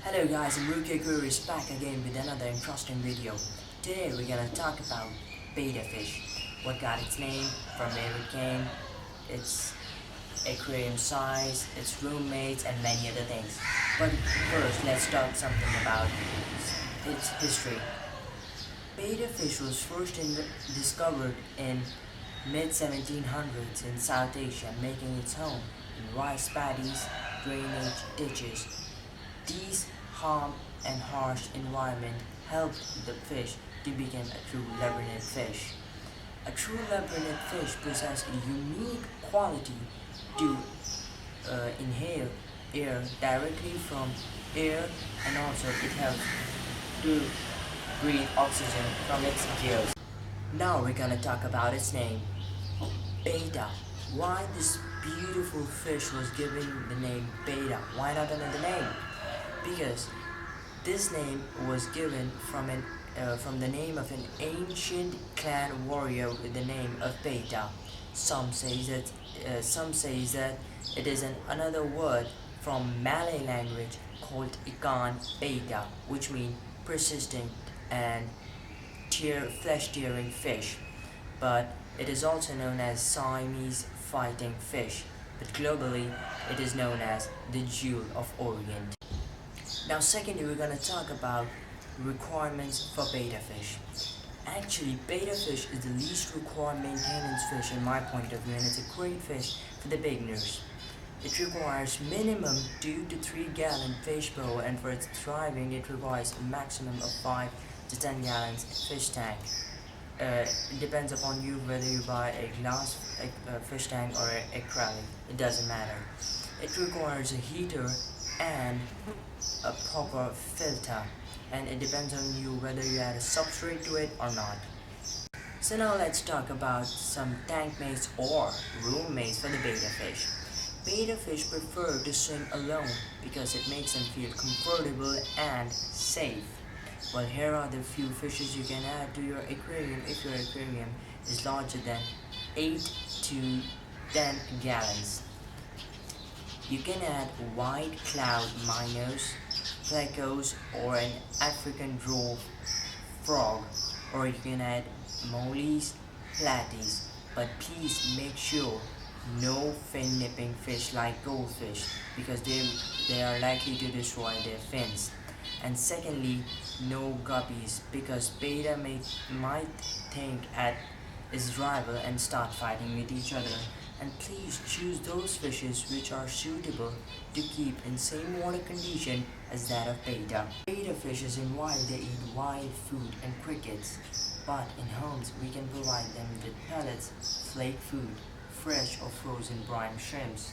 Hello guys, I'm Rookie is back again with another interesting video. Today we're gonna talk about betta fish. What got its name, from where it came, its aquarium size, its roommates, and many other things. But first, let's talk something about its history. Betta fish was first discovered in mid-1700s in South Asia, making its home in rice paddies, drainage ditches. These harsh and harsh environment helped the fish to become a true labyrinth fish. A true labyrinth fish possesses a unique quality to inhale air directly from air, and also it helps to breathe oxygen from its gills. Now we're gonna talk about its name, Betta. Why this beautiful fish was given the name Betta? Why not another name? Because this name was given from the name of an ancient clan warrior with the name of Betta. Some say that it is another word from Malay language called ikan beta, which means persistent and flesh-tearing fish. But it is also known as Siamese fighting fish. But globally, it is known as the Jewel of Orient. Now secondly, we're going to talk about requirements for betta fish. Actually, betta fish is the least required maintenance fish in my point of view, and it's a great fish for the beginners. It requires minimum 2 to 3 gallon fish bowl, and for its thriving it requires a maximum of 5 to 10 gallons fish tank. It depends upon you whether you buy a glass fish tank or a acrylic. It doesn't matter. It requires a heater and a proper filter, and it depends on you whether you add a substrate to it or not. So now let's talk about some tank mates or roommates for the betta fish. Betta fish prefer to swim alone because it makes them feel comfortable and safe. Well, here are the few fishes you can add to your aquarium if your aquarium is larger than 8 to 10 gallons. You can add white cloud minnows, flecos, or an African dwarf frog, or you can add mollies, platies, but please make sure no fin nipping fish like goldfish, because they are likely to destroy their fins. And secondly, no guppies, because betta might think at its rival and start fighting with each other. And please choose those fishes which are suitable to keep in same water condition as that of betta. Betta fishes in wild, they eat wild food and crickets, but in homes we can provide them with pellets, flake food, fresh or frozen brine shrimps.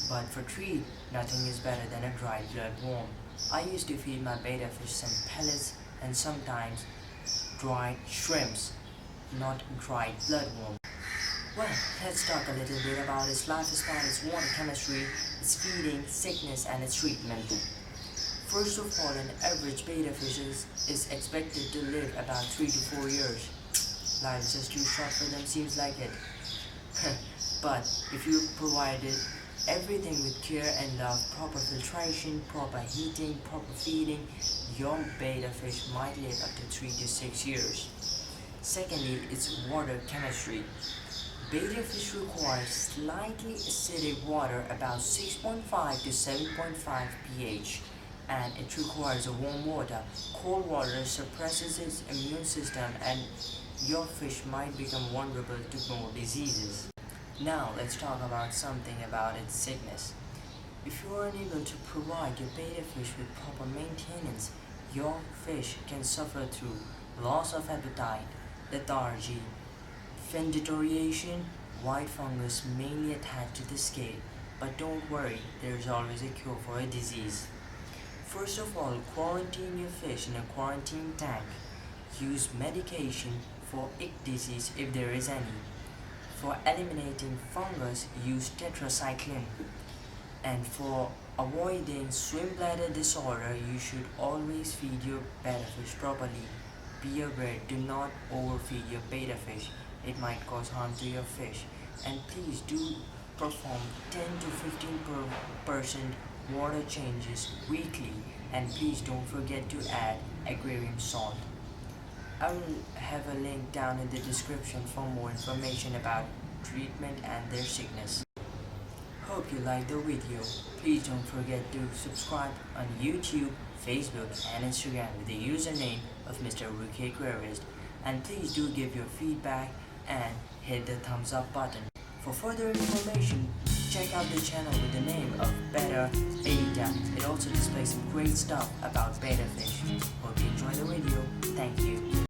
But for treat, nothing is better than a dried bloodworm. I used to feed my betta fish some pellets and sometimes dried shrimps, not dried bloodworm. Well, let's talk a little bit about its lifespan, its water chemistry, its feeding, sickness, and its treatment. First of all, an average betta fish is expected to live about 3 to 4 years. Life is just too short for them, seems like it. But if you provided everything with care and love, proper filtration, proper heating, proper feeding, your betta fish might live up to 3 to 6 years. Secondly, its water chemistry. Betta fish requires slightly acidic water, about 6.5 to 7.5 pH, and it requires a warm water. Cold water suppresses its immune system and your fish might become vulnerable to more diseases. Now let's talk about something about its sickness. If you are unable to provide your betta fish with proper maintenance, your fish can suffer through loss of appetite, lethargy, fin deterioration, white fungus mainly attached to the scale. But don't worry, there is always a cure for a disease. First of all, quarantine your fish in a quarantine tank. Use medication for ick disease if there is any. For eliminating fungus, use tetracycline. And for avoiding swim bladder disorder, you should always feed your betta fish properly. Be aware, do not overfeed your betta fish. It might cause harm to your fish. And please do perform 10 to 15% water changes weekly and please don't forget to add aquarium salt. I will have a link down in the description for more information about treatment and their sickness. Hope you liked the video. Please don't forget to subscribe on YouTube, Facebook and Instagram with the username of Mr.Rookie Aquarist. And please do give your feedback and hit the thumbs up button. For further information, check out the channel with the name of BetterBetta. It also displays some great stuff about betta fish. Hope you enjoy the video. Thank you.